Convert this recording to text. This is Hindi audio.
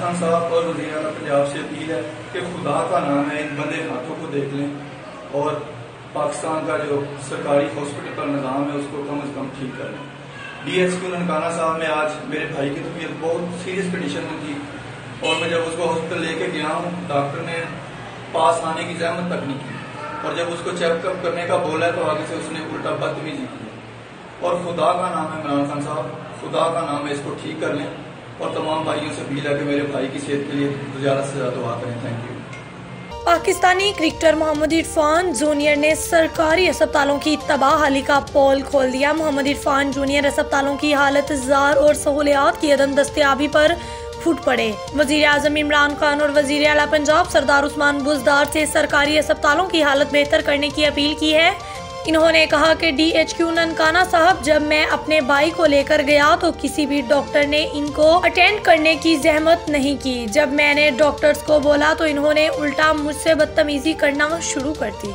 खान साहब और वज़ीर आला पंजाब से अपील है कि खुदा का नाम है इन बंदे हाथों को देख लें और पाकिस्तान का जो सरकारी हॉस्पिटल का निज़ाम है उसको कम से कम ठीक कर लें। DHQ ननकाना साहब में आज मेरे भाई की तबीयत बहुत सीरियस कंडीशन में थी और मैं जब उसको हॉस्पिटल लेके गया हूँ, डॉक्टर ने पास आने की जहमत तक नहीं की और जब उसको चेकअप करने का बोला तो आगे से उसने उल्टा बदतमीजी की। और खुदा का नाम है इमरान खान साहब, खुदा का नाम है, इसको ठीक कर लें और तमाम भाइयों से अपील है कि मेरे भाई की सेहत के लिए ज़्यादा से ज़्यादा दुआ करें। Thank you. Pakistani cricketer Mohammad Irfan junior ने सरकारी अस्पतालों की तबाहली का पोल खोल दिया। मोहम्मद इरफान जूनियर अस्पतालों की हालत ज़ार और सहूलियात की अदम दस्तयाबी पर फूट पड़े। वज़ीर आज़म इमरान खान और वज़ीर आला पंजाब सरदार उस्मान बुज़दार से सरकारी अस्पतालों की हालत बेहतर करने की अपील की है। इन्होंने कहा कि DHQ ननकाना साहब, जब मैं अपने भाई को लेकर गया तो किसी भी डॉक्टर ने इनको अटेंड करने की जहमत नहीं की। जब मैंने डॉक्टर्स को बोला तो इन्होंने उल्टा मुझसे बदतमीजी करना शुरू कर दी।